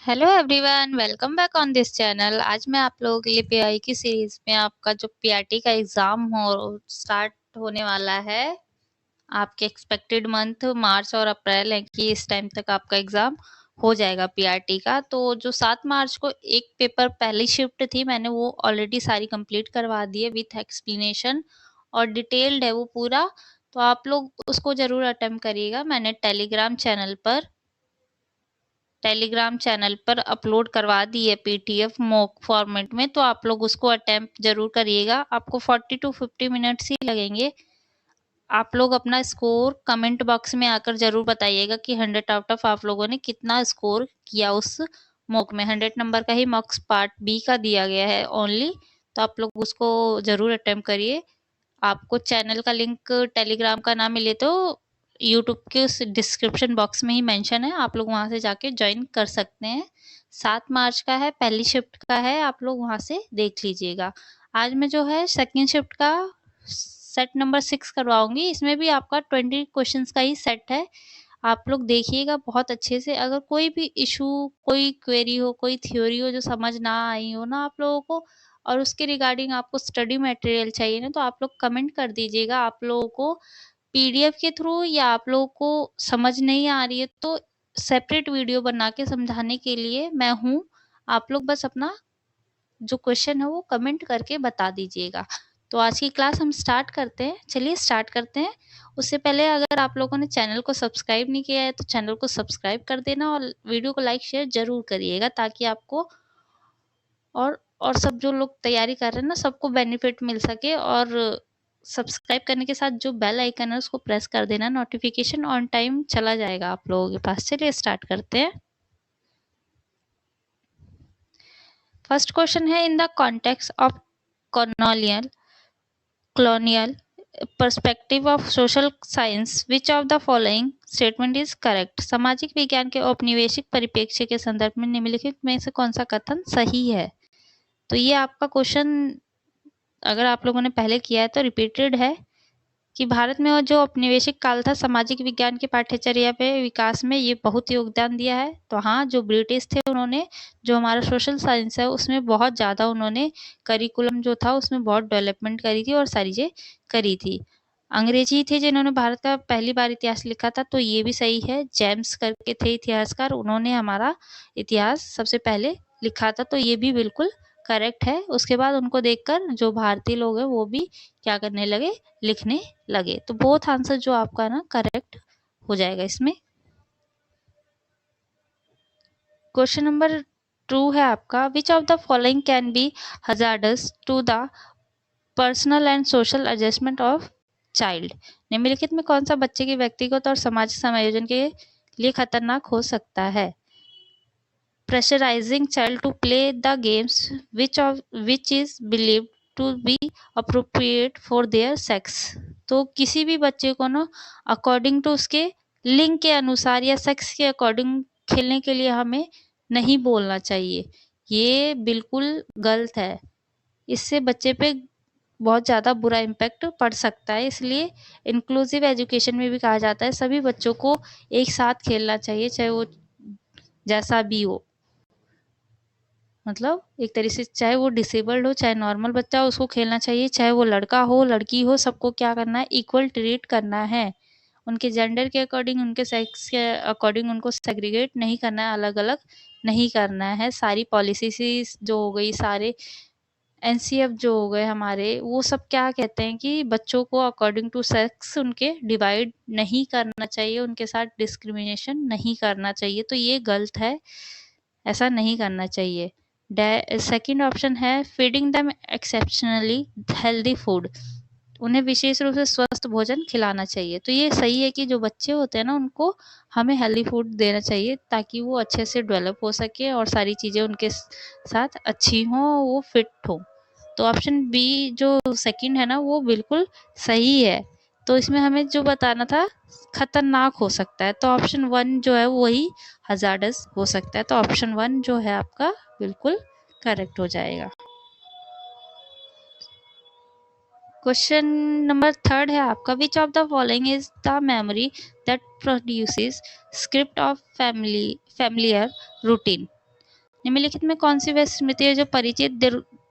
Hello everyone, welcome back on this channel. आज मैं आप लोगों के लिए पीआई की सीरीज में आपका जो पीआरटी का एग्जाम हो स्टार्ट होने वाला है। आपके एक्सपेक्टेड मंथ मार्च और अप्रैल है कि इस टाइम तक आपका एग्जाम हो जाएगा पीआरटी का। तो जो 7 मार्च को एक पेपर पहली शिफ्ट थी, मैंने वो ऑलरेडी सारी कंप्लीट करवा दी है विथ एक्सप्लेनेशन और डिटेल्ड है वो पूरा। तो आप लोग उसको जरूर अटेम्प्ट करिएगा। मैंने टेलीग्राम चैनल पर अपलोड करवा दी है पीडीएफ मॉक फॉर्मेट में, तो आप लोग उसको अटेम्प्ट जरूर करिएगा। आपको 40 टू 50 मिनट्स ही लगेंगे। आप लोग अपना स्कोर कमेंट बॉक्स में आकर जरूर बताइएगा कि 100 आउट ऑफ आप लोगों ने कितना स्कोर किया उस मॉक में। 100 नंबर का ही मॉक्स पार्ट बी का दिया गया है ओनली, तो आप लोग उसको जरूर अटेम्प्ट करिए। आपको चैनल का लिंक टेलीग्राम का ना मिले तो यूट्यूब के उस डिस्क्रिप्शन बॉक्स में ही मेंशन है, आप लोग वहां से जाके ज्वाइन कर सकते हैं। 7 मार्च का है, पहली शिफ्ट का है, आप लोग वहां से देख लीजिएगा। आज मैं जो है सेकंड शिफ्ट का सेट नंबर 6 करवाऊंगी। इसमें भी आपका 20 क्वेश्चंस का ही सेट है। आप लोग देखिएगा बहुत अच्छे से। अगर कोई भी इशू, कोई क्वेरी हो, कोई थ्योरी हो जो समझ ना आई हो ना आप लोगों को, और उसके रिगार्डिंग आपको स्टडी मटेरियल चाहिए ना, तो आप लोग कमेंट कर दीजिएगा। आप लोगों को पीडीएफ के थ्रू या आप लोगों को समझ नहीं आ रही है तो सेपरेट वीडियो बना के समझाने के लिए मैं हूँ। आप लोग बस अपना जो क्वेश्चन है वो कमेंट करके बता दीजिएगा। तो आज की क्लास हम स्टार्ट करते हैं। चलिए स्टार्ट करते हैं। उससे पहले अगर आप लोगों ने चैनल को सब्सक्राइब नहीं किया है तो चैनल को सब्सक्राइब कर देना और वीडियो को लाइक शेयर जरूर करिएगा, ताकि आपको और सब जो लोग तैयारी कर रहे हैं ना, सबको बेनिफिट मिल सके। और सब्सक्राइब करने के साथ जो बेल आइकन है उसको प्रेस कर देना, नोटिफिकेशन ऑन टाइम चला जाएगा आप लोगों के पास। चलिए स्टार्ट करते हैं। फर्स्ट क्वेश्चन है, in the context of colonial colonial perspective of social science, which of the following statement is correct? सामाजिक विज्ञान के औपनिवेशिक परिप्रेक्ष्य के संदर्भ में निम्नलिखित में से कौन सा कथन सही है? तो ये आपका क्वेश्चन अगर आप लोगों ने पहले किया है तो रिपीटेड है कि भारत में जो औपनिवेशिक काल था, सामाजिक विज्ञान के पाठ्यचर्या पे विकास में ये बहुत योगदान दिया है। तो हाँ, जो ब्रिटिश थे उन्होंने जो हमारा सोशल साइंस है उसमें बहुत ज़्यादा उन्होंने करिकुलम जो था उसमें बहुत डेवलपमेंट करी थी और सारी चीज़ें करी थी। अंग्रेज ही थे जिन्होंने भारत का पहली बार इतिहास लिखा था, तो ये भी सही है। जेम्स करके थे इतिहासकार, उन्होंने हमारा इतिहास सबसे पहले लिखा था, तो ये भी बिल्कुल करेक्ट है। उसके बाद उनको देखकर जो भारतीय लोग हैं वो भी क्या करने लगे, लिखने लगे। तो बोथ आंसर जो आपका ना करेक्ट हो जाएगा इसमें। क्वेश्चन नंबर 2 है आपका, which of the following can be hazardous to the personal and social adjustment of child? निम्नलिखित में कौन सा बच्चे के व्यक्तिगत और सामाजिक समायोजन के लिए खतरनाक हो सकता है? Pressurising child to play the games which is believed to be appropriate for their sex। तो किसी भी बच्चे को ना अकॉर्डिंग टू उसके लिंग के अनुसार या सेक्स के अकॉर्डिंग खेलने के लिए हमें नहीं बोलना चाहिए। ये बिल्कुल गलत है। इससे बच्चे पे बहुत ज़्यादा बुरा इम्पैक्ट पड़ सकता है। इसलिए इंक्लूसिव एजुकेशन में भी कहा जाता है सभी बच्चों को एक साथ खेलना चाहिए, चाहे वो जैसा भी हो। मतलब एक तरीके से चाहे वो डिसेबल्ड हो चाहे नॉर्मल बच्चा हो, उसको खेलना चाहिए। चाहे वो लड़का हो लड़की हो, सबको क्या करना है, इक्वल ट्रीट करना है। उनके जेंडर के अकॉर्डिंग, उनके सेक्स के अकॉर्डिंग उनको सेग्रीगेट नहीं करना है, अलग अलग नहीं करना है। सारी पॉलिसीज जो हो गई, सारे एनसीएफ जो हो गए हमारे, वो सब क्या कहते हैं कि बच्चों को अकॉर्डिंग टू सेक्स उनके डिवाइड नहीं करना चाहिए, उनके साथ डिस्क्रिमिनेशन नहीं करना चाहिए। तो ये गलत है, ऐसा नहीं करना चाहिए। सेकंड ऑप्शन है, feeding them exceptionally healthy food, उन्हें विशेष रूप से स्वस्थ भोजन खिलाना चाहिए। तो ये सही है कि जो बच्चे होते हैं ना उनको हमें हेल्दी फूड देना चाहिए, ताकि वो अच्छे से डेवलप हो सके और सारी चीज़ें उनके साथ अच्छी हों, वो फिट हो। तो ऑप्शन बी जो सेकंड है ना वो बिल्कुल सही है। तो इसमें हमें जो बताना था खतरनाक हो सकता है, तो ऑप्शन 1 जो है वही हजार्डस हो सकता है। तो ऑप्शन 1 जो है आपका बिल्कुल करेक्ट हो जाएगा। क्वेश्चन नंबर 3 है आपका, which of the following is the memory that produces script of familiar routine? निम्नलिखित में कौन सी वह स्मृति है जो परिचित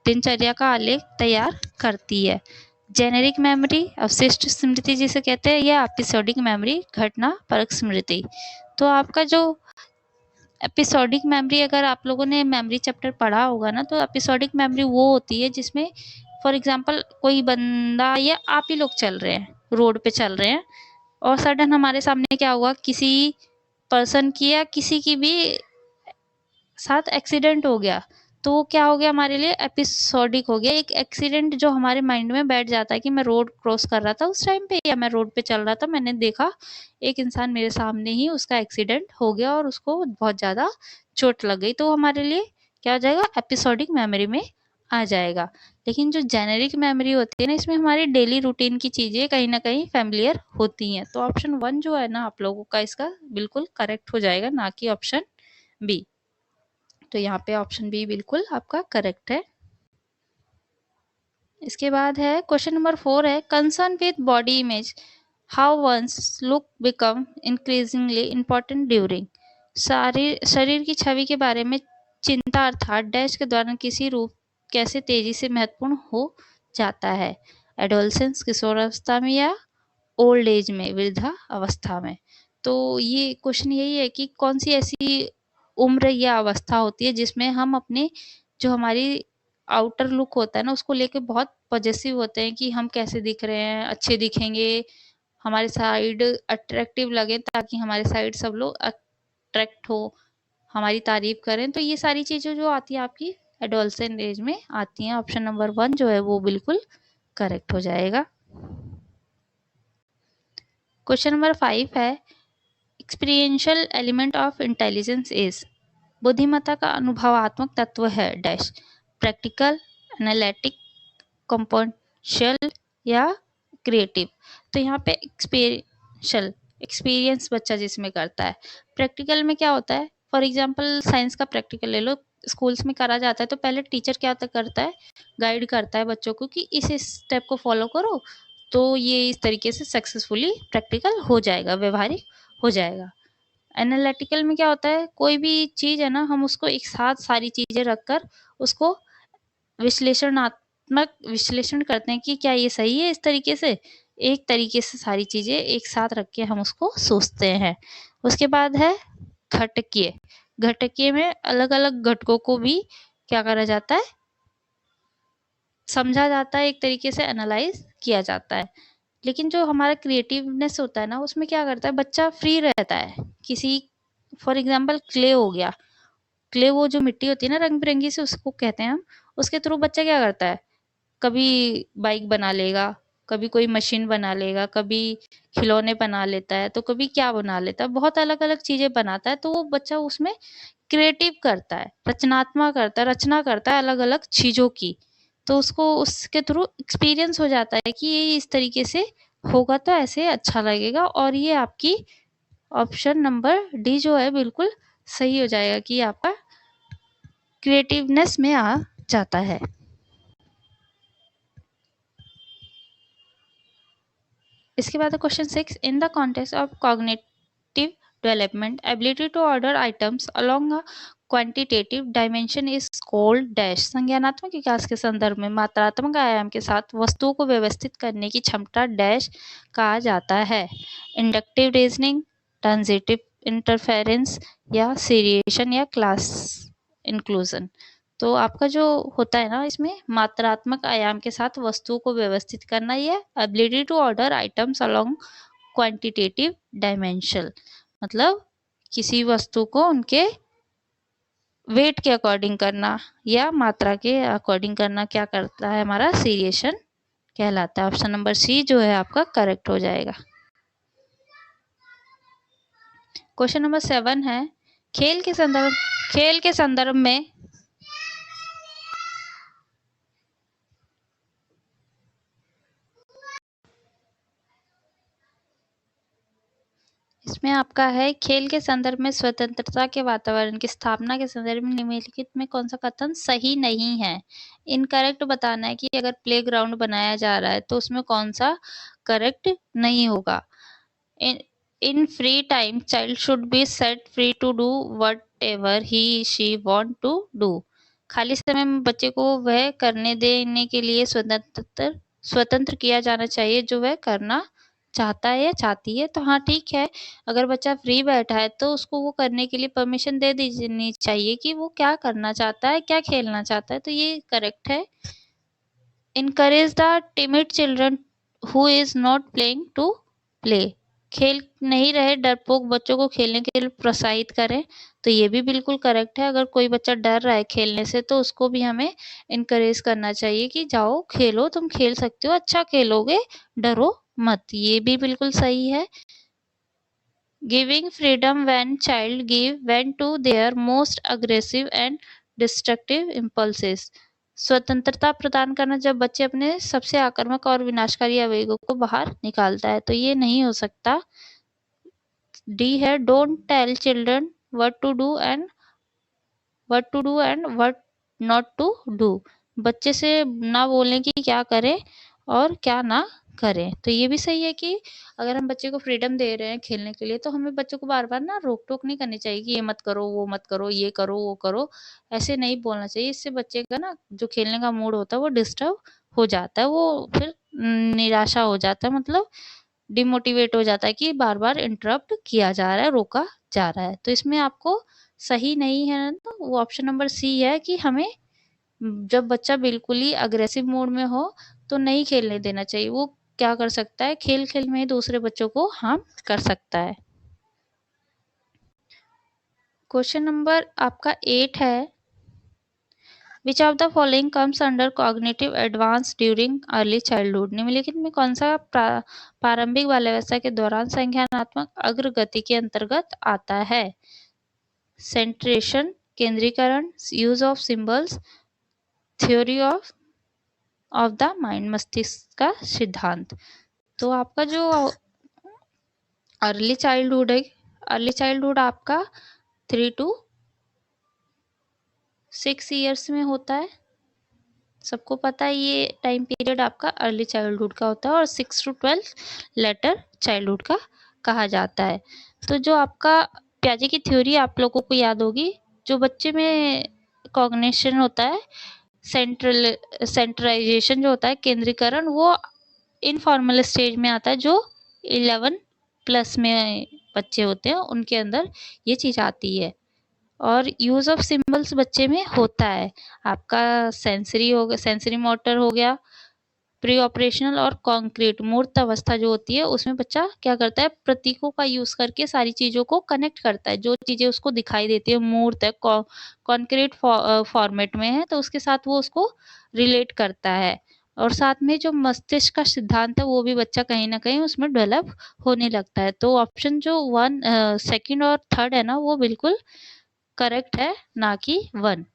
दिनचर्या का आलेख तैयार करती है? जेनेरिक मेमोरी, अवशिष्ट स्मृति जिसे कहते हैं, या एपिसोडिक मेमोरी, घटना परक स्मृति। तो आपका जो एपिसोडिक मेमोरी, अगर आप लोगों ने मेमोरी चैप्टर पढ़ा होगा ना, तो एपिसोडिक मेमोरी वो होती है जिसमें फॉर एग्जांपल कोई बंदा या आप ही लोग चल रहे हैं, रोड पे चल रहे हैं और सडन हमारे सामने क्या हुआ, किसी पर्सन की या किसी की भी साथ एक्सीडेंट हो गया, तो वो क्या हो गया हमारे लिए, एपिसोडिक हो गया। एक एक्सीडेंट जो हमारे माइंड में बैठ जाता है कि मैं रोड क्रॉस कर रहा था उस टाइम पे, या मैं रोड पे चल रहा था, मैंने देखा एक इंसान मेरे सामने ही उसका एक्सीडेंट हो गया और उसको बहुत ज़्यादा चोट लग गई, तो हमारे लिए क्या हो जाएगा, एपिसोडिक मेमोरी में आ जाएगा। लेकिन जो जेनेरिक मेमोरी होती है ना, इसमें हमारी डेली रूटीन की चीज़ें कहीं ना कहीं फैमिलियर होती हैं। तो ऑप्शन 1 जो है ना आप लोगों का, इसका बिल्कुल करेक्ट हो जाएगा, ना कि ऑप्शन बी। तो यहाँ पे ऑप्शन बी बिल्कुल आपका करेक्ट है। इसके बाद है क्वेश्चन नंबर 4 है, concern with body image, how one's look become increasingly important during. शरीर की छवि के बारे में चिंता अर्थात डैश के दौरान किसी रूप कैसे तेजी से महत्वपूर्ण हो जाता है, एडोलसेंस किशोरावस्था में या ओल्ड एज में वृद्धा अवस्था में। तो ये क्वेश्चन यही है कि कौन सी ऐसी उम्र या अवस्था होती है जिसमें हम अपने जो हमारी आउटर लुक होता है ना उसको लेके बहुत पॉजेसिव होते हैं कि हम कैसे दिख रहे हैं, अच्छे दिखेंगे, हमारे साइड अट्रैक्टिव लगे ताकि हमारे साइड सब लोग अट्रैक्ट हो, हमारी तारीफ करें। तो ये सारी चीजें जो आती है आपकी एडोलसेंट एज में आती हैं। ऑप्शन नंबर 1 जो है वो बिल्कुल करेक्ट हो जाएगा। क्वेश्चन नंबर 5 है, experiential element of intelligence is, बुद्धिमत्ता का अनुभवात्मक तत्व है डैश, प्रैक्टिकल, एनालिटिक, कंपोनेंशियल या क्रिएटिव। तो यहाँ पे एक्सपीरियंस बच्चा जिसमें करता है। प्रैक्टिकल में क्या होता है, फॉर एग्जांपल साइंस का प्रैक्टिकल ले लो, स्कूल्स में करा जाता है तो पहले टीचर क्या करता है, गाइड करता है बच्चों को कि इस स्टेप को फॉलो करो तो ये इस तरीके से सक्सेसफुली प्रैक्टिकल हो जाएगा, व्यवहारिक हो जाएगा। एनालिटिकल में क्या होता है, कोई भी चीज़ है ना, हम उसको एक साथ सारी चीज़ें रखकर उसको विश्लेषण करते हैं कि क्या ये सही है, इस तरीके से एक तरीके से सारी चीज़ें एक साथ रख के हम उसको सोचते हैं। उसके बाद है घटकीय। घटकीय में अलग अलग घटकों को भी क्या करा जाता है, समझा जाता है, एक तरीके से एनालाइज किया जाता है। लेकिन जो हमारा क्रिएटिवनेस होता है ना, उसमें क्या करता है, बच्चा फ्री रहता है। किसी फॉर एग्जांपल क्ले हो गया, क्ले वो जो मिट्टी होती है ना रंग बिरंगी से, उसको कहते हैं हम, उसके थ्रू बच्चा क्या करता है, कभी बाइक बना लेगा, कभी कोई मशीन बना लेगा, कभी खिलौने बना लेता है, तो कभी क्या बना लेता है, बहुत अलग अलग चीजें बनाता है। तो वो बच्चा उसमें क्रिएटिव करता है, रचनात्मक करता है, रचना करता है अलग अलग चीजों की। तो उसको उसके थ्रू एक्सपीरियंस हो जाता है कि ये इस तरीके से होगा तो ऐसे अच्छा लगेगा। और ये आपकी ऑप्शन नंबर डी जो है बिल्कुल सही हो जाएगा कि आपका क्रिएटिवनेस में आ जाता है। इसके बाद question 6, in the context of cognitive development ability to order items along a quantitative dimension is called dash. संज्ञानात्मक विकास के संदर्भ में मात्रात्मक आयाम के साथ वस्तुओं को व्यवस्थित करने की क्षमता डैश कहा जाता है, इंडक्टिव रीजनिंग, ट्रांजिटिव इंटरफेरेंस या सीरिएशन या क्लास इंक्लूजन। तो आपका जो होता है ना, इसमें मात्रात्मक आयाम के साथ वस्तुओं को व्यवस्थित करना, ये ability to order items along quantitative dimension, मतलब किसी वस्तु को उनके वेट के अकॉर्डिंग करना या मात्रा के अकॉर्डिंग करना, क्या करता है हमारा, सीरिएशन कहलाता है। ऑप्शन नंबर सी जो है आपका करेक्ट हो जाएगा। क्वेश्चन नंबर 7 है, खेल के संदर्भ में इसमें आपका है, खेल के संदर्भ में स्वतंत्रता के वातावरण की स्थापना के संदर्भ में निम्नलिखित में कौन सा कथन सही नहीं है। इनकरेक्ट बताना है कि अगर प्लेग्राउंड बनाया जा रहा है तो उसमें कौन सा करेक्ट नहीं होगा। In free time, child should be set free to do whatever he she want to do. खाली समय में बच्चे को वह करने देने के लिए स्वतंत्र किया जाना चाहिए जो वह करना चाहता है या चाहती है। तो हाँ ठीक है, अगर बच्चा फ्री बैठा है तो उसको वो करने के लिए परमिशन दे देनी चाहिए कि वो क्या करना चाहता है, क्या खेलना चाहता है। तो ये करेक्ट है। Encourage the timid children who is not playing to play. खेल नहीं रहे डरपोक बच्चों को खेलने के लिए प्रोत्साहित करें। तो ये भी बिल्कुल करेक्ट है। अगर कोई बच्चा डर रहा है खेलने से तो उसको भी हमें इनकरेज करना चाहिए कि जाओ खेलो, तुम खेल सकते हो, अच्छा खेलोगे, डरो मत। ये भी बिल्कुल सही है। Giving freedom when child give vent to their most aggressive and destructive impulses. स्वतंत्रता प्रदान करना जब बच्चे अपने सबसे आक्रामक और विनाशकारी आवेगों को बाहर निकालता है। तो ये नहीं हो सकता। डी है, don't tell children what to do and what not to do. बच्चे से ना बोलें कि क्या करें और क्या ना करें। तो ये भी सही है कि अगर हम बच्चे को फ्रीडम दे रहे हैं खेलने के लिए तो हमें बच्चों को बार बार ना रोक टोक नहीं करनी चाहिए कि ये मत करो, वो मत करो, ये करो, वो करो, ऐसे नहीं बोलना चाहिए। इससे बच्चे का ना जो खेलने का मूड होता है वो डिस्टर्ब हो जाता है, वो फिर निराशा हो जाता है, मतलब डिमोटिवेट हो जाता है कि बार बार इंटरप्ट किया जा रहा है, रोका जा रहा है। तो इसमें आपको सही नहीं है ना, तो वो ऑप्शन नंबर सी है कि हमें जब बच्चा बिल्कुल ही अग्रेसिव मोड में हो तो नहीं खेलने देना चाहिए। वो क्या कर सकता है, खेल खेल में ही दूसरे बच्चों को हार्म कर सकता है। क्वेश्चन नंबर आपका 8 है, which of the following comes under cognitive advance during early childhood. निम्नलिखित में कौन सा प्रारंभिक बाल्यावस्था के दौरान संज्ञानात्मक अग्रगति के अंतर्गत आता है। सेंट्रेशन, केंद्रीकरण, use of symbols, theory of the mind, मस्तिष्क का सिद्धांत। तो आपका जो अर्ली चाइल्डहुड है, अर्ली चाइल्डहुड आपका 3 to 6 ईयर्स में होता है। सबको पता है ये टाइम पीरियड आपका अर्ली चाइल्डहुड का होता है और 6 to 12 लेटर चाइल्डहुड का कहा जाता है। तो जो आपका पियाजे की थ्योरी आप लोगों को याद होगी, जो बच्चे में कॉग्निशन होता है, सेंट्रलाइजेशन जो होता है, केंद्रीकरण, वो इनफॉर्मल स्टेज में आता है। जो 11+ में बच्चे होते हैं उनके अंदर ये चीज़ आती है। और यूज ऑफ सिंबल्स बच्चे में होता है। आपका सेंसरी मोटर हो गया, प्री ऑपरेशनल और कॉन्क्रीट मूर्त अवस्था जो होती है उसमें बच्चा क्या करता है, प्रतीकों का यूज करके सारी चीजों को कनेक्ट करता है। जो चीजें उसको दिखाई देती है, मूर्त है, कॉन्क्रीट फॉर्मेट में है, तो उसके साथ वो उसको रिलेट करता है। और साथ में जो मस्तिष्क का सिद्धांत है वो भी बच्चा कहीं ना कहीं उसमें डेवलप होने लगता है। तो ऑप्शन जो 1, 2 और 3 है ना, वो बिल्कुल करेक्ट है, ना कि 1।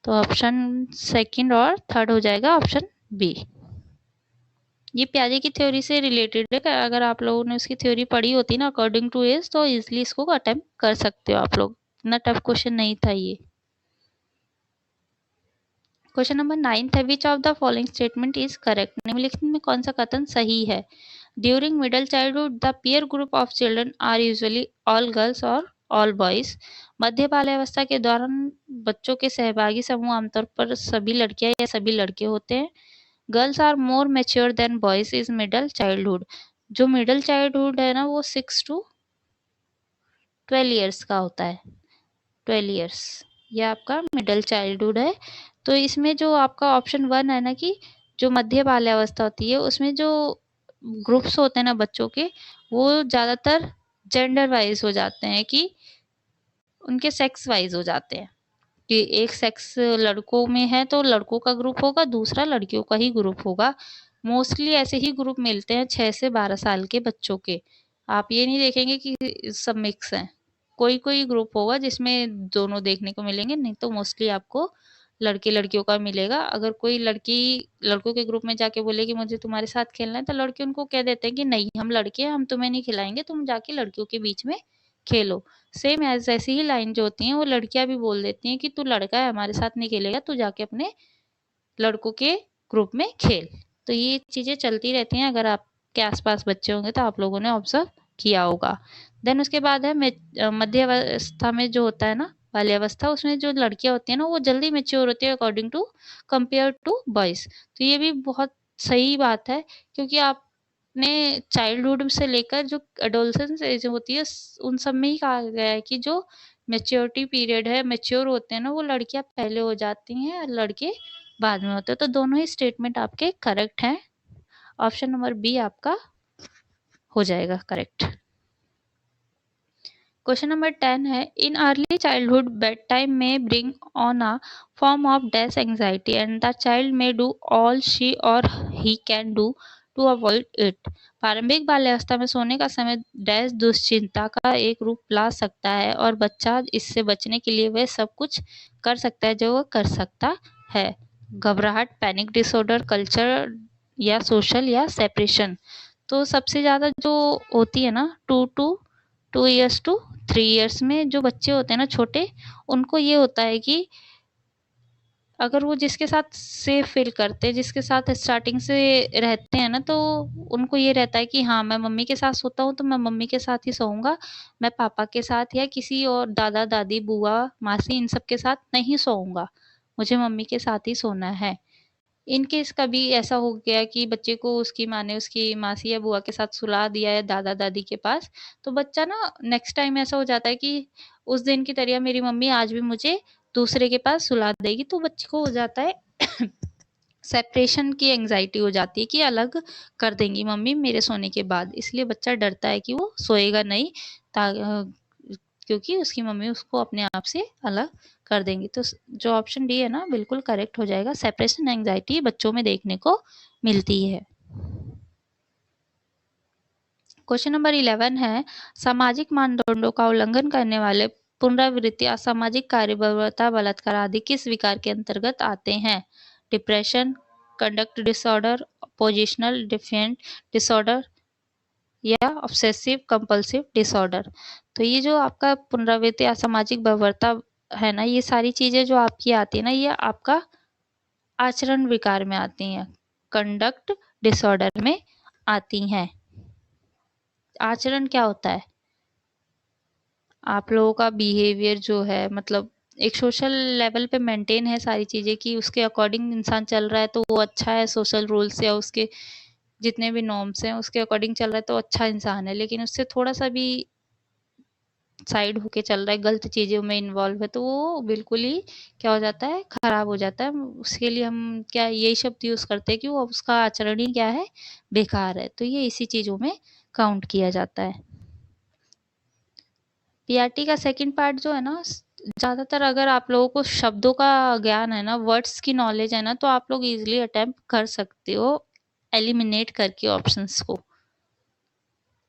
तो ऑप्शन 2 और 3 हो जाएगा ऑप्शन बी। ये पियाजे की थ्योरी से रिलेटेड है। अगर आप लोगों ने उसकी थ्योरी पढ़ी होती ना अकॉर्डिंग टू एज, तो इजिली इसको अटेम्प्ट कर सकते हो आप लोग। इतना टफ क्वेश्चन नहीं था ये। क्वेश्चन नंबर 9 है, which of the following statement is correct. निम्नलिखित में कौन सा कथन सही है। During middle childhood the peer group of children are usually all girls और ऑल बॉयज। मध्य बाल्यावस्था के दौरान बच्चों के सहभागी समूह आमतौर पर सभी लड़कियां या सभी लड़के होते हैं। Girls are more mature than boys is middle childhood. जो मिडल चाइल्डहुड है ना वो 6 to 12 ईयर्स का होता है। 12 ईयर्स ये आपका मिडल चाइल्डहुड है। तो इसमें जो आपका ऑप्शन 1 है ना, कि जो मध्य बाल्यावस्था होती है उसमें जो ग्रुप्स होते हैं ना बच्चों के, वो ज़्यादातर जेंडर वाइज हो जाते हैं, कि उनके सेक्स वाइज हो जाते हैं, कि एक सेक्स लड़कों में है तो लड़कों का ग्रुप होगा, दूसरा लड़कियों का ही ग्रुप होगा। मोस्टली ऐसे ही ग्रुप मिलते हैं 6 से 12 साल के बच्चों के। आप ये नहीं देखेंगे कि सब मिक्स हैं। कोई कोई ग्रुप होगा जिसमें दोनों देखने को मिलेंगे, नहीं तो मोस्टली आपको लड़के लड़कियों का मिलेगा। अगर कोई लड़की लड़कों के ग्रुप में जाके बोले कि मुझे तुम्हारे साथ खेलना है, तो लड़के उनको कह देते हैं कि नहीं, हम लड़के हैं, हम तुम्हें नहीं खिलाएंगे, तुम जाके लड़कियों के बीच में खेलो। सेम ऐसी ही लाइन जो होती हैं वो लड़कियां भी बोल देती हैं कि तू लड़का है, हमारे साथ नहीं खेलेगा, तू जाके अपने लड़कों के ग्रुप में खेल। तो ये चीजें चलती रहती हैं। अगर आपके आसपास बच्चे होंगे तो आप लोगों ने ऑब्जर्व किया होगा। देन उसके बाद है मध्य अवस्था में जो होता है ना, बाल्यावस्था, उसमें जो लड़कियां होती है ना वो जल्दी मेच्योर होती है according to compare to boys. तो ये भी बहुत सही बात है, क्योंकि आपने चाइल्डहुड से लेकर जो एडोलसेंस एज होती है उन सब में ही कहा गया है कि जो मेच्योरिटी पीरियड है, मेच्योर होते हैं ना वो लड़कियां पहले हो जाती हैं और लड़के बाद में होते हैं। तो दोनों ही स्टेटमेंट आपके करेक्ट हैं। ऑप्शन नंबर बी आपका हो जाएगा करेक्ट। क्वेश्चन नंबर 10 है, in early childhood bed time may bring on a form of death anxiety and the child may do all she और he can do to avoid it. प्रारंभिक बाल्यावस्था में सोने का समय डैश दुश्चिंता का एक रूप ला सकता है और बच्चा इससे बचने के लिए वह सब कुछ कर सकता है जो वह कर सकता है। घबराहट, पैनिक डिसऑर्डर, कल्चर या सोशल या सेपरेशन। तो सबसे ज़्यादा जो होती है ना 2 ईयर्स टू 3 ईयर्स में जो बच्चे होते हैं ना छोटे, उनको ये होता है कि अगर वो जिसके साथ सेफ फील करते हैं, जिसके साथ स्टार्टिंग से रहते हैं ना, तो उनको ये रहता है कि हाँ मैं मम्मी के साथ सोता हूँ तो मैं मम्मी के साथ ही सोऊंगा, मैं पापा के साथ या किसी और दादा दादी बुआ मासी इन सब के साथ नहीं सोऊंगा, मुझे मम्मी के साथ ही सोना है। इन केस कभी ऐसा हो गया कि बच्चे को उसकी माँ ने उसकी मासी या बुआ के साथ सुला दिया है दादा दादी के पास, तो बच्चा ना नेक्स्ट टाइम ऐसा हो जाता है कि उस दिन की तरह मेरी मम्मी आज भी मुझे दूसरे के पास सुला देगी, तो बच्चे को हो जाता है सेपरेशन की एंजाइटी हो जाती है कि अलग कर देंगी मम्मी मेरे सोने के बाद, इसलिए बच्चा डरता है कि वो सोएगा नहीं क्योंकि उसकी मम्मी उसको अपने आप से अलग कर देंगी। तो जो ऑप्शन डी है ना बिल्कुल करेक्ट हो जाएगा। सेपरेशन एंजाइटी बच्चों में देखने को मिलती है। क्वेश्चन नंबर 11 है, सामाजिक मानदंडों का उल्लंघन करने वाले पुनरावृत्ति, असामाजिक कार्य, बर्बरता, बलात्कार आदि किस विकार के अंतर्गत आते हैं? Depression, conduct disorder, positional defect disorder या ऑब्सेसिव कंपल्सिव डिसऑर्डर। तो ये जो आपका पुनरावृत्ति, असामाजिक बर्बरता है ना, ये सारी चीजें जो आपकी आती है ना, ये आपका आचरण विकार में आती हैं, कंडक्ट डिसऑर्डर में आती हैं। आचरण क्या होता है? आप लोगों का बिहेवियर जो है, मतलब एक सोशल लेवल पे मेंटेन है सारी चीजें कि उसके अकॉर्डिंग इंसान चल रहा है तो वो अच्छा है, सोशल रूल्स या उसके जितने भी नॉर्म्स हैं उसके अकॉर्डिंग चल रहा है तो अच्छा इंसान है, लेकिन उससे थोड़ा सा भी साइड होके चल रहा है, गलत चीजों में इन्वॉल्व है, तो वो बिल्कुल ही क्या हो जाता है, खराब हो जाता है। उसके लिए हम क्या यही शब्द यूज करते हैं कि वो उसका आचरण ही क्या है, बेकार है। तो ये इसी चीजों में काउंट किया जाता है। पीआरटी का सेकंड पार्ट जो है ना, ज्यादातर अगर आप लोगों को शब्दों का ज्ञान है ना, वर्ड्स की नॉलेज है ना, तो आप लोग इजिली अटेम्प्ट कर सकते हो एलिमिनेट करके ऑप्शंस को,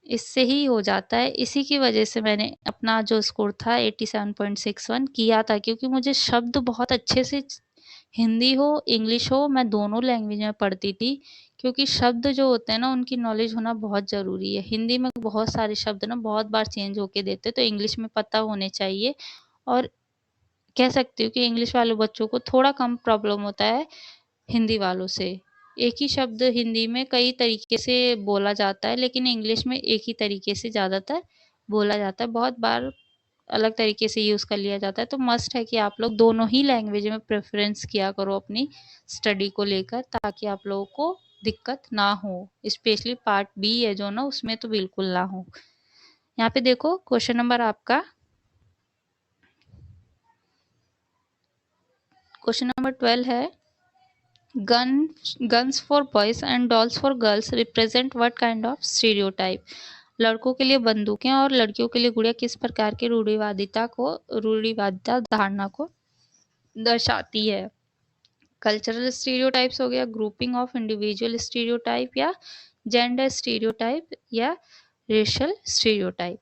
इससे ही हो जाता है। इसी की वजह से मैंने अपना जो स्कोर था 87.61 किया था, क्योंकि मुझे शब्द बहुत अच्छे से, हिंदी हो इंग्लिश हो, मैं दोनों लैंग्वेज में पढ़ती थी, क्योंकि शब्द जो होते हैं ना उनकी नॉलेज होना बहुत ज़रूरी है। हिंदी में बहुत सारे शब्द ना बहुत बार चेंज होके देते, तो इंग्लिश में पता होने चाहिए। और कह सकती हूँ कि इंग्लिश वाले बच्चों को थोड़ा कम प्रॉब्लम होता है हिंदी वालों से। एक ही शब्द हिंदी में कई तरीके से बोला जाता है, लेकिन इंग्लिश में एक ही तरीके से ज़्यादातर बोला जाता है, बहुत बार अलग तरीके से यूज़ कर लिया जाता है। तो मस्ट है कि आप लोग दोनों ही लैंग्वेज में प्रेफरेंस किया करो अपनी स्टडी को लेकर, ताकि आप लोगों को दिक्कत ना हो। स्पेशली पार्ट बी है जो ना, उसमें तो बिल्कुल ना हो। यहाँ पे देखो क्वेश्चन नंबर आपका, क्वेश्चन नंबर 12 है, guns for boys and dolls for girls represent what kind of stereotype? लड़कों के लिए बंदूकें और लड़कियों के लिए गुड़िया किस प्रकार की रूढ़िवादिता धारणा को दर्शाती है? कल्चरल स्टीरियोटाइप्स हो गया, ग्रुपिंग ऑफ इंडिविजुअल स्टीरियोटाइप, या जेंडर स्टीरियोटाइप, या रेशियल स्टीरियोटाइप।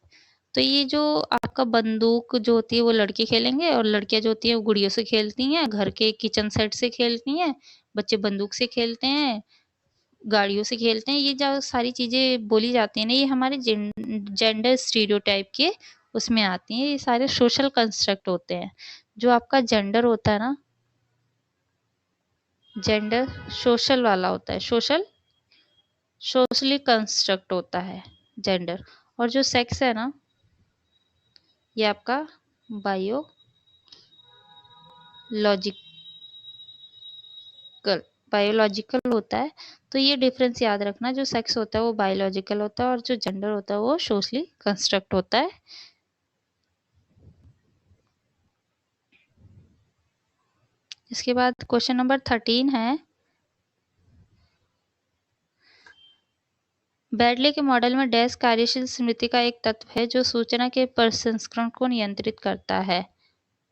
तो ये जो आपका बंदूक जो होती है वो लड़के खेलेंगे, और लड़कियां जो होती है वो गुड़ियों से खेलती हैं, घर के किचन सेट से खेलती हैं, बच्चे बंदूक से खेलते हैं, गाड़ियों से खेलते हैं। ये जो सारी चीजें बोली जाती है ना, ये हमारे जेंडर स्टीरियोटाइप के उसमें आती हैं। ये सारे सोशल कंस्ट्रक्ट होते हैं। जो आपका जेंडर होता है ना, जेंडर सोशल वाला होता है, सोशली कंस्ट्रक्ट होता है जेंडर। और जो सेक्स है ना, ये आपका बायोलॉजिकल होता है। तो ये डिफरेंस याद रखना, जो सेक्स होता है वो बायोलॉजिकल होता है और जो जेंडर होता है वो सोशली कंस्ट्रक्ट होता है। इसके बाद क्वेश्चन नंबर 13 है, बैडले के मॉडल में डैश कार्यशील स्मृति का एक तत्व है जो सूचना के प्रसंस्करण को नियंत्रित करता है।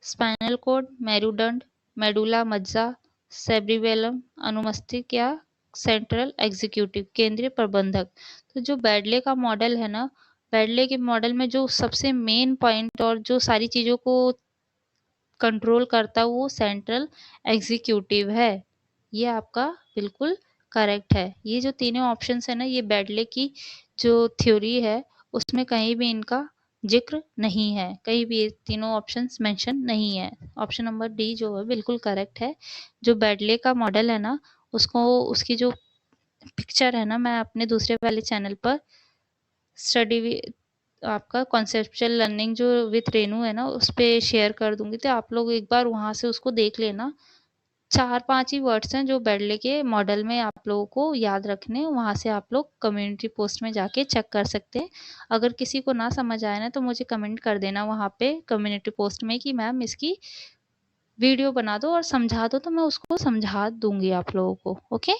स्पाइनल कोड, मेरुदंड, मेडुला मज्जा, सेरिबेलम, अनुमस्तिष्क या सेंट्रल एग्जीक्यूटिव केंद्रीय प्रबंधक। तो जो बैडले का मॉडल है ना, बैडले के मॉडल में जो सबसे मेन पॉइंट और जो सारी चीज़ों को कंट्रोल करता है वो सेंट्रल एग्जीक्यूटिव है। ये आपका बिल्कुल करेक्ट है। ये जो तीनों ऑप्शंस है ना, ये बैडले की जो थ्योरी है उसमें कहीं भी इनका जिक्र नहीं है, कहीं भी ये तीनों ऑप्शंस मेंशन नहीं है। ऑप्शन नंबर डी जो है बिल्कुल करेक्ट है। जो बैडले का मॉडल है ना, उसको उसकी जो पिक्चर है ना, मैं अपने दूसरे वाले चैनल पर स्टडी आपका कॉन्सेप्चुअल लर्निंग जो विथ रेनू है ना उस पे शेयर कर दूंगी, तो आप लोग एक बार वहां से उसको देख लेना। 4-5 ही वर्ड्स हैं जो बैडले के मॉडल में आप लोगों को याद रखने, वहां से आप लोग कम्युनिटी पोस्ट में जाके चेक कर सकते हैं। अगर किसी को ना समझ आए ना तो मुझे कमेंट कर देना वहां पे कम्युनिटी पोस्ट में कि मैम इसकी वीडियो बना दो और समझा दो, तो मैं उसको समझा दूंगी आप लोगों को। ओके,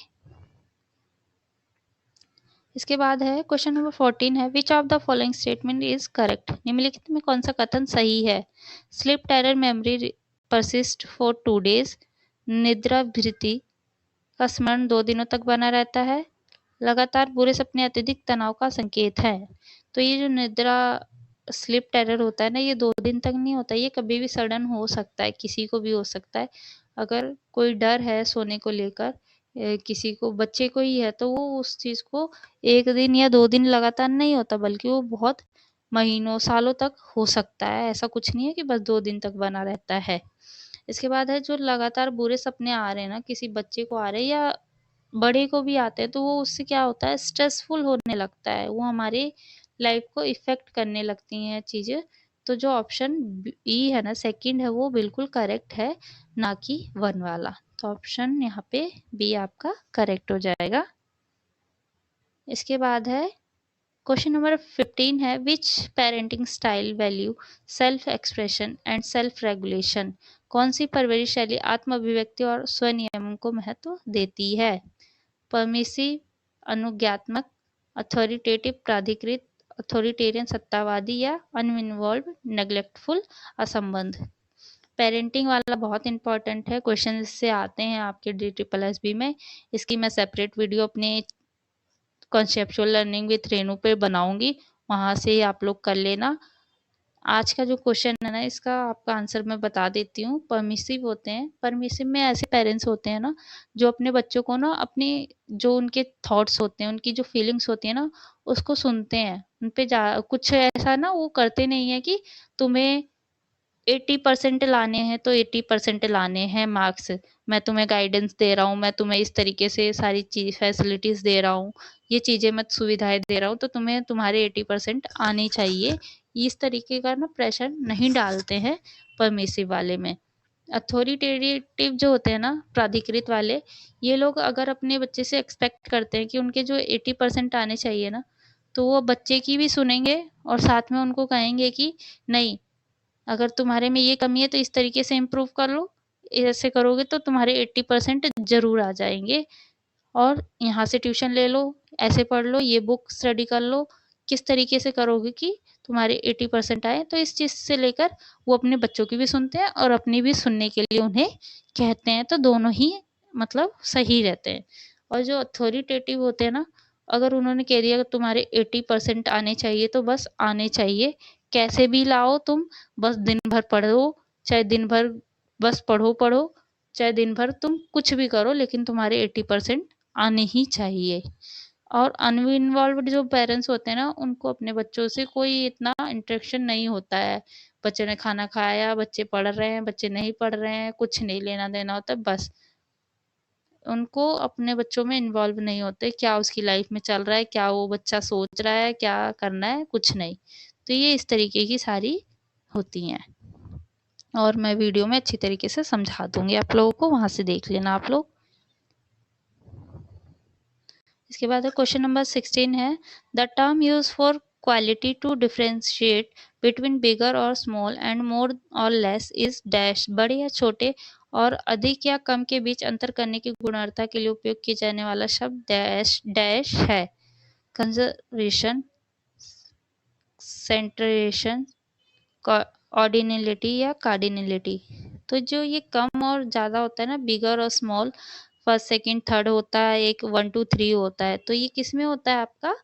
इसके बाद है क्वेश्चन नंबर 14 है, which of the following statement is correct. निम्नलिखित में कौन सा कथन सही है। Slip terror memory persist for 2 days, निद्रा भृति का स्मरण 2 दिनों तक बना रहता है, लगातार बुरे सपने अत्यधिक तनाव का संकेत है। तो ये जो निद्रा स्लिप टेरर होता है ना, ये 2 दिन तक नहीं होता, ये कभी भी सडन हो सकता है, किसी को भी हो सकता है। अगर कोई डर है सोने को लेकर, किसी को, बच्चे को ही है, तो वो उस चीज को 1 दिन या 2 दिन लगातार नहीं होता, बल्कि वो बहुत महीनों सालों तक हो सकता है। ऐसा कुछ नहीं है कि बस 2 दिन तक बना रहता है। इसके बाद है, जो लगातार बुरे सपने आ रहे हैं ना, किसी बच्चे को आ रहे हैं या बड़े को भी आते हैं, तो वो उससे क्या होता है, स्ट्रेसफुल होने लगता है, वो हमारी लाइफ को इफेक्ट करने लगती हैं चीजें। तो जो ऑप्शन ई है ना, सेकंड है, वो बिल्कुल करेक्ट है, ना कि 1 वाला। तो ऑप्शन यहाँ पे बी आपका करेक्ट हो जाएगा। इसके बाद है क्वेश्चन नंबर 15 है, which parenting style value self expression and self regulation. कौन सी परवरिश शैली आत्म अभिव्यक्ति और स्वनियमन को महत्व देती है। परमिसिव, अनुज्ञात्मक, अथॉरिटेटिव प्राधिकृत, अथॉरिटेरियन सत्तावादी या अनइन्वॉल्व नेग्लेक्टफुल असंबंध। पेरेंटिंग वाला बहुत इंपॉर्टेंट है, क्वेश्चन इससे आते हैं आपके DSSB में। इसकी मैं सेपरेट वीडियो अपने कॉन्सेप्चुअल लर्निंग विथ रेनू पे बनाऊंगी, वहां से आप लोग कर लेना। आज का जो क्वेश्चन है ना, इसका आपका आंसर मैं बता देती हूँ। परमिसिव होते हैं, परमिसिव में ऐसे पेरेंट्स होते हैं ना जो अपने बच्चों को ना, अपनी जो उनके थॉट्स होते हैं, उनकी जो फीलिंग्स होती है ना, उसको सुनते हैं, उन पे कुछ ऐसा ना वो करते नहीं है कि तुम्हें 80% लाने हैं तो 80% लाने हैं मार्क्स, मैं तुम्हें गाइडेंस दे रहा हूँ, मैं तुम्हें इस तरीके से सारी चीज फैसिलिटीज दे रहा हूँ, ये चीजें मैं सुविधाएं दे रहा हूँ, तो तुम्हें तुम्हारे 80% आने चाहिए। इस तरीके का ना प्रेशर नहीं डालते हैं परमिसिव वाले में। अथॉरिटेटिव जो होते हैं ना, प्राधिकृत वाले, ये लोग अगर अपने बच्चे से एक्सपेक्ट करते हैं कि उनके जो 80% आने चाहिए ना, तो वो बच्चे की भी सुनेंगे और साथ में उनको कहेंगे कि नहीं, अगर तुम्हारे में ये कमी है तो इस तरीके से इम्प्रूव कर लो, ऐसे करोगे तो तुम्हारे 80% जरूर आ जाएंगे। और यहाँ से ट्यूशन ले लो, ऐसे पढ़ लो, ये बुक स्टडी कर लो, किस तरीके से करोगे कि तुम्हारे 80% आए। तो इस चीज से लेकर वो अपने बच्चों की भी सुनते हैं और अपनी भी सुनने के लिए उन्हें कहते हैं, तो दोनों ही मतलब सही रहते हैं। और जो अथॉरिटेटिव होते हैं ना, अगर उन्होंने कह दिया कि तुम्हारे 80% आने चाहिए तो बस आने चाहिए, कैसे भी लाओ तुम, बस दिन भर पढ़ो, चाहे दिन भर बस पढ़ो पढ़ो, चाहे दिन भर तुम कुछ भी करो, लेकिन तुम्हारे 80% आने ही चाहिए। और अनइन्वॉल्व्ड जो पेरेंट्स होते हैं ना, उनको अपने बच्चों से कोई इतना इंटरेक्शन नहीं होता है। बच्चे ने खाना खाया, बच्चे पढ़ रहे हैं, बच्चे नहीं पढ़ रहे हैं, कुछ नहीं लेना देना होता, बस उनको अपने बच्चों में इन्वॉल्व नहीं होते, क्या उसकी लाइफ में चल रहा है, क्या वो बच्चा सोच रहा है, क्या करना है, कुछ नहीं। तो ये इस तरीके की सारी होती हैं। और मैं वीडियो में अच्छी तरीके से समझा दूंगी आप लोगों को, वहां से देख लेना आप लोग। इसके बाद क्वेश्चन नंबर 16 है, the term use for quality to differentiate between bigger और स्मॉल एंड मोर और लेस इज डैश। बड़े या छोटे और अधिक या कम के बीच अंतर करने की गुणवत्ता के लिए उपयोग किया जाने वाला शब्द डैश डैश है। कंजर्वेशन, सेंट्रेशन, ऑर्डिनलिटी या कार्डिनलिटी। तो जो ये कम और ज़्यादा होता है ना, बिगर और स्मॉल, फर्स्ट सेकंड थर्ड होता है, एक 1 2 3 होता है, तो ये किस में होता है आपका?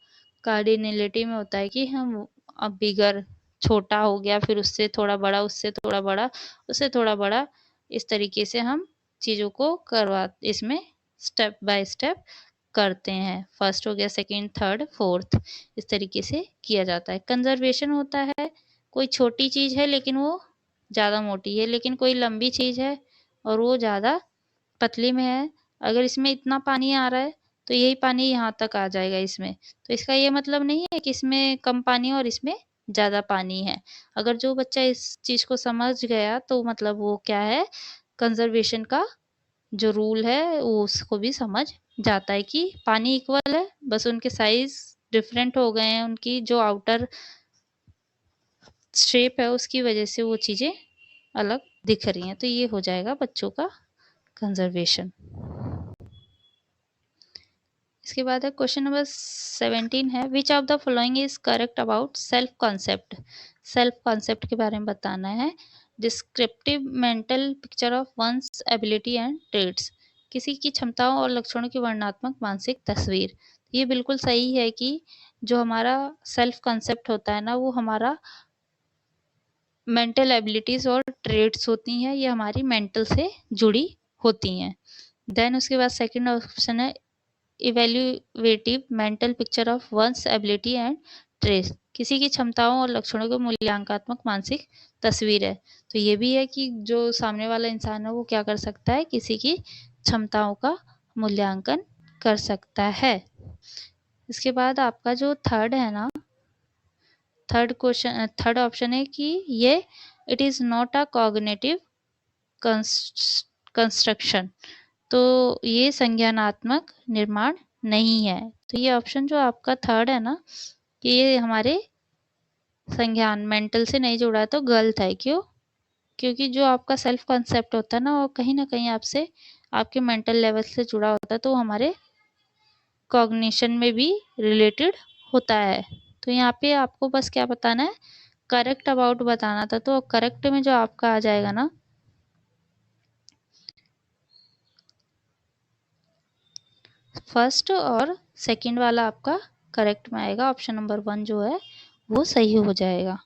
कार्डिनलिटी में होता है कि हम अब बिगर छोटा हो गया, फिर उससे थोड़ा बड़ा, उससे थोड़ा बड़ा, उससे थोड़ा बड़ा, इस तरीके से हम चीज़ों को करवा इसमें स्टेप बाय स्टेप करते हैं। फर्स्ट हो गया, सेकंड थर्ड फोर्थ, इस तरीके से किया जाता है। कंजर्वेशन होता है कोई छोटी चीज़ है लेकिन वो ज़्यादा मोटी है, लेकिन कोई लंबी चीज़ है और वो ज़्यादा पतली में है। अगर इसमें इतना पानी आ रहा है तो यही पानी यहाँ तक आ जाएगा इसमें, तो इसका ये मतलब नहीं है कि इसमें कम पानी और इसमें ज़्यादा पानी है। अगर जो बच्चा इस चीज़ को समझ गया तो मतलब वो क्या है, कंजर्वेशन का जो रूल है वो उसको भी समझ जाता है कि पानी इक्वल है, बस उनके साइज डिफरेंट हो गए हैं, उनकी जो आउटर शेप है उसकी वजह से वो चीज़ें अलग दिख रही हैं। तो ये हो जाएगा बच्चों का कंजर्वेशन। इसके बाद है क्वेश्चन नंबर 17 है, which of the following is correct about self concept. Self concept के बारे में बताना है। Descriptive mental picture of one's ability and traits, किसी की क्षमताओं और लक्षणों की वर्णनात्मक मानसिक तस्वीर। ये बिल्कुल सही है कि जो हमारा सेल्फ कॉन्सेप्ट होता है ना, वो हमारा मेंटल एबिलिटीज और ट्रेड्स होती हैं, ये हमारी मेंटल से जुड़ी होती हैं। देन उसके बाद सेकंड ऑप्शन है, evaluative mental picture of one's ability and traits, किसी की क्षमताओं और लक्षणों की मूल्यांकनात्मक मानसिक तस्वीर है। तो ये भी है कि जो सामने वाला इंसान है वो क्या कर सकता है, किसी की क्षमताओं का मूल्यांकन कर सकता है। इसके बाद आपका जो थर्ड है ना, थर्ड ऑप्शन है कि ये it is not a cognitive construction, तो ये संज्ञानात्मक निर्माण नहीं है। तो ये ऑप्शन जो आपका थर्ड है ना, कि ये हमारे संज्ञान मेंटल से नहीं जुड़ा है, तो गलत है। क्यों? क्योंकि जो आपका सेल्फ कॉन्सेप्ट होता है ना, वो कहीं ना कहीं आपसे आपके मेंटल लेवल से जुड़ा होता है, तो हमारे कॉग्निशन में भी रिलेटेड होता है। तो यहाँ पे आपको बस क्या बताना है, करेक्ट अबाउट बताना था। तो करेक्ट में जो आपका आ जाएगा ना, फर्स्ट और सेकंड वाला आपका करेक्ट में आएगा। ऑप्शन नंबर 1 जो है वो सही हो जाएगा।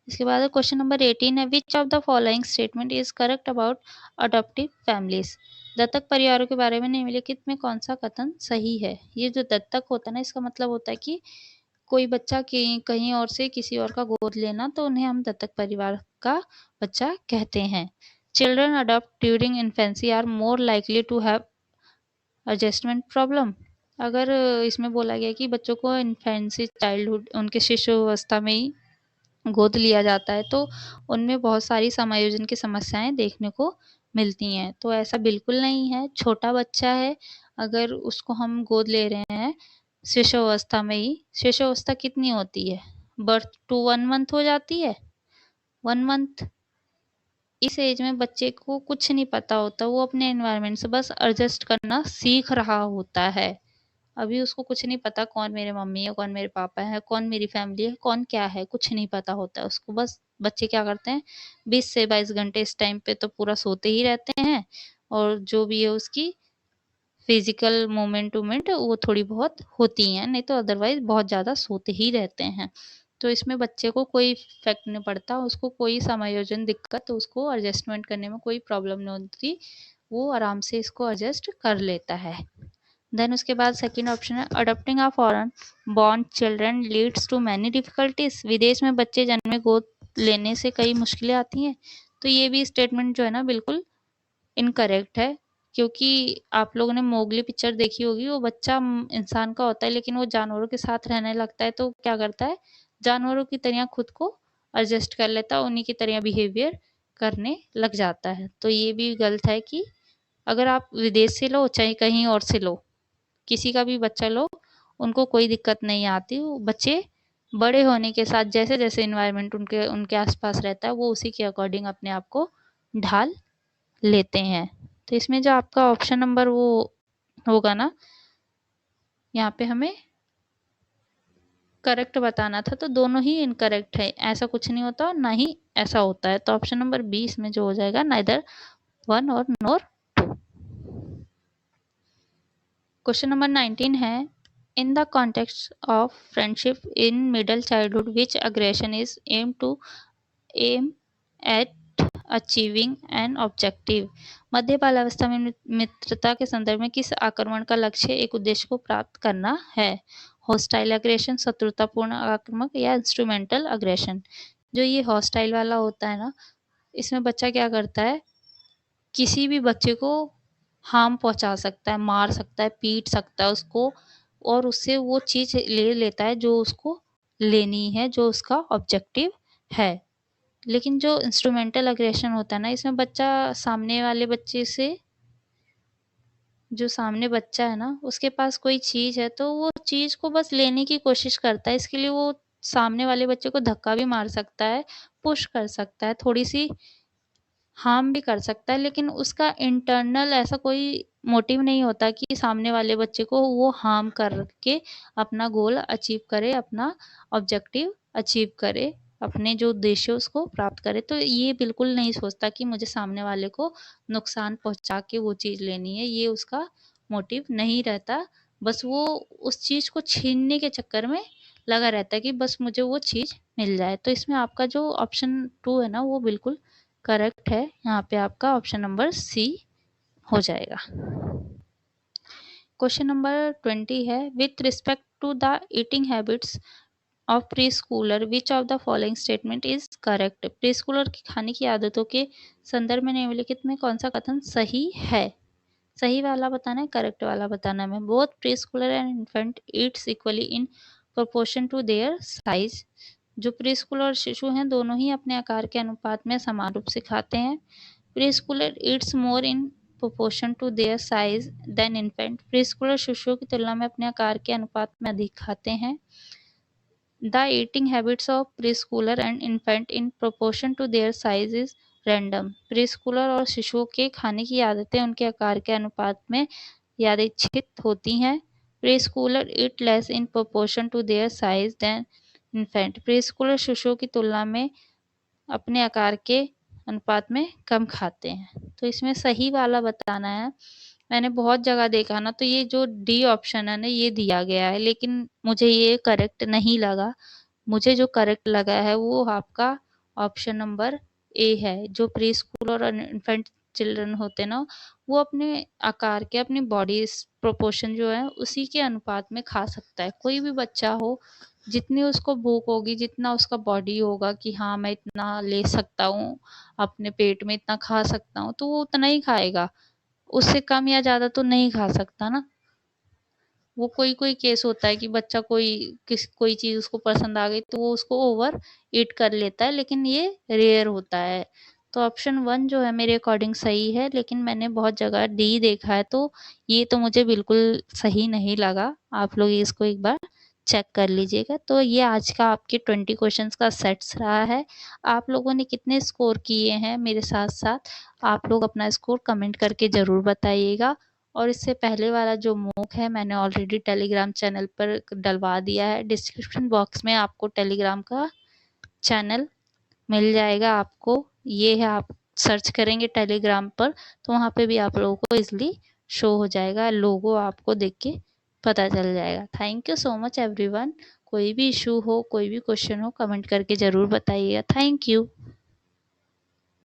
इसके बाद क्वेश्चन नंबर 18 है, which of the following statement is correct about adoptive families. दत्तक परिवारों के बारे में निम्नलिखित में कौन सा कथन सही है। ये जो दत्तक होता है ना, इसका मतलब होता है कि कोई बच्चा कहीं और से किसी और का गोद लेना, तो उन्हें हम दत्तक परिवार का बच्चा कहते हैं। Children adopt during infancy are more likely to have adjustment problem. अगर इसमें बोला गया कि बच्चों को इन्फेंसी चाइल्डहुड उनके शिशु अवस्था में ही गोद लिया जाता है, तो उनमें बहुत सारी समायोजन की समस्याएं देखने को मिलती हैं। तो ऐसा बिल्कुल नहीं है। छोटा बच्चा है, अगर उसको हम गोद ले रहे हैं शिशु अवस्था में ही, शिशु अवस्था कितनी होती है, बर्थ टू 1 मंथ हो जाती है, 1 मंथ। इस एज में बच्चे को कुछ नहीं पता होता, वो अपने एनवायरनमेंट से बस एडजस्ट करना सीख रहा होता है। अभी उसको कुछ नहीं पता कौन मेरे मम्मी है, कौन मेरे पापा है, कौन मेरी फैमिली है, कौन क्या है, कुछ नहीं पता होता है उसको। बस बच्चे क्या करते हैं, 20 से 22 घंटे इस टाइम पे तो पूरा सोते ही रहते हैं, और जो भी है उसकी फिजिकल मूवमेंट वूवमेंट वो थोड़ी बहुत होती हैं, नहीं तो अदरवाइज बहुत ज़्यादा सोते ही रहते हैं। तो इसमें बच्चे को कोई इफेक्ट नहीं पड़ता, उसको कोई समायोजन दिक्कत, तो उसको एडजस्टमेंट करने में कोई प्रॉब्लम नहीं होती, वो आराम से इसको एडजस्ट कर लेता है। देन उसके बाद सेकंड ऑप्शन है, adopting a foreign born children leads to many difficulties. विदेश में बच्चे जन्मे गोद लेने से कई मुश्किलें आती हैं। तो ये भी स्टेटमेंट जो है ना, बिल्कुल इनकरेक्ट है। क्योंकि आप लोगों ने मोगली पिक्चर देखी होगी, वो बच्चा इंसान का होता है लेकिन वो जानवरों के साथ रहने लगता है, तो क्या करता है, जानवरों की तरह खुद को एडजस्ट कर लेता है, उन्हीं की तरह बिहेवियर करने लग जाता है। तो ये भी गलत है कि अगर आप विदेश से लो चाहे कहीं और से लो, किसी का भी बच्चा लो, उनको कोई दिक्कत नहीं आती। बच्चे बड़े होने के साथ जैसे जैसे इन्वायरमेंट उनके उनके आसपास रहता है वो उसी के अकॉर्डिंग अपने आप को ढाल लेते हैं। तो इसमें जो आपका ऑप्शन नंबर वो होगा ना, यहाँ पे हमें करेक्ट बताना था, तो दोनों ही इनकरेक्ट है, ऐसा कुछ नहीं होता और ना ही ऐसा होता है। तो ऑप्शन नंबर 20 में जो हो जाएगा नाइदर 1 और नोर 2। क्वेश्चन नंबर 19 है, in the context of friendship in middle childhood which aggression is aim at achieving an objective. मध्य बाल्यावस्था में मित्रता के संदर्भ में किस आक्रमण का लक्ष्य एक उद्देश्य को प्राप्त करना है? हॉस्टाइल अग्रेशन, शत्रुतापूर्ण आक्रमक या इंस्ट्रूमेंटल अग्रेशन। जो ये हॉस्टाइल वाला होता है ना, इसमें बच्चा क्या करता है, किसी भी बच्चे को हार्म पहुंचा सकता है, मार सकता है, पीट सकता है उसको, और उससे वो चीज ले लेता है जो उसको लेनी है, जो उसका ऑब्जेक्टिव है। लेकिन जो इंस्ट्रूमेंटल अग्रेशन होता है ना, इसमें बच्चा सामने वाले बच्चे से, जो सामने बच्चा है ना, उसके पास कोई चीज है तो वो चीज को बस लेने की कोशिश करता है। इसके लिए वो सामने वाले बच्चे को धक्का भी मार सकता है, पुश कर सकता है, थोड़ी सी हार्म भी कर सकता है, लेकिन उसका इंटरनल ऐसा कोई मोटिव नहीं होता कि सामने वाले बच्चे को वो हार्म करके अपना गोल अचीव करे, अपना ऑब्जेक्टिव अचीव करे, अपने जो उद्देश्य उसको प्राप्त करे। तो ये बिल्कुल नहीं सोचता कि मुझे सामने वाले को नुकसान पहुंचा के वो चीज लेनी है, ये उसका मोटिव नहीं रहता। बस वो उस चीज को छीनने के चक्कर में लगा रहता है कि बस मुझे वो चीज मिल जाए। तो इसमें आपका जो ऑप्शन 2 है ना, वो बिल्कुल करेक्ट है। यहाँ पे आपका ऑप्शन नंबर सी हो जाएगा। क्वेश्चन नंबर 20 है, with respect to the eating habits of preschooler which of the following statement is correct. Preschooler की खाने की आदतों के संदर्भ में निम्नलिखित में कौन सा कथन सही है? सही वाला बताना है, करेक्ट वाला बताना है। Both preschooler and infant eats equally in proportion to their size. जो प्री स्कूल और शिशु हैं दोनों ही अपने आकार के अनुपात में समान रूप से खाते हैं। Preschooler eats more in proportion to their size than infant. Preschooler शिशुओं की तुलना में अपने आकार के अनुपात में अधिक खाते हैं। The eating habits of preschooler and infant in proportion to their size is random. Preschooler और शिशुओं के खाने की आदतें उनके आकार के अनुपात में यादृच्छिक होती हैं। Preschooler eat less in proportion to their size than infant. Preschooler शिशुओं की तुलना में अपने आकार के अनुपात में कम खाते हैं। तो इसमें सही वाला बताना है। मैंने बहुत जगह देखा ना, तो ये जो डी ऑप्शन है ना, ये दिया गया है, लेकिन मुझे ये करेक्ट नहीं लगा। मुझे जो करेक्ट लगा है वो आपका ऑप्शन नंबर ए है। जो प्री स्कूल और इन्फेंट चिल्ड्रन होते ना, वो अपने आकार के, अपनी बॉडी प्रोपोर्शन जो है उसी के अनुपात में खा सकता है। कोई भी बच्चा हो, जितनी उसको भूख होगी, जितना उसका बॉडी होगा कि हाँ मैं इतना ले सकता हूँ, अपने पेट में इतना खा सकता हूँ, तो वो उतना ही खाएगा। उससे कम या ज्यादा तो नहीं खा सकता ना। वो कोई कोई केस होता है कि बच्चा कोई चीज उसको पसंद आ गई तो वो उसको ओवर ईट कर लेता है, लेकिन ये रेयर होता है। तो ऑप्शन 1 जो है मेरे अकॉर्डिंग सही है, लेकिन मैंने बहुत जगह डी देखा है, तो ये तो मुझे बिल्कुल सही नहीं लगा। आप लोग इसको एक बार चेक कर लीजिएगा। तो ये आज का आपके 20 क्वेश्चंस का सेट्स रहा है। आप लोगों ने कितने स्कोर किए हैं मेरे साथ साथ, आप लोग अपना स्कोर कमेंट करके ज़रूर बताइएगा। और इससे पहले वाला जो मूक है मैंने ऑलरेडी टेलीग्राम चैनल पर डलवा दिया है। डिस्क्रिप्शन बॉक्स में आपको टेलीग्राम का चैनल मिल जाएगा। आपको ये है, आप सर्च करेंगे टेलीग्राम पर तो वहाँ पे भी आप लोगों को इजली शो हो जाएगा, लोगो आपको देख के पता चल जाएगा। Thank you so much everyone. कोई भी इशू हो, कोई भी क्वेश्चन हो, कमेंट करके ज़रूर बताइएगा। Thank you.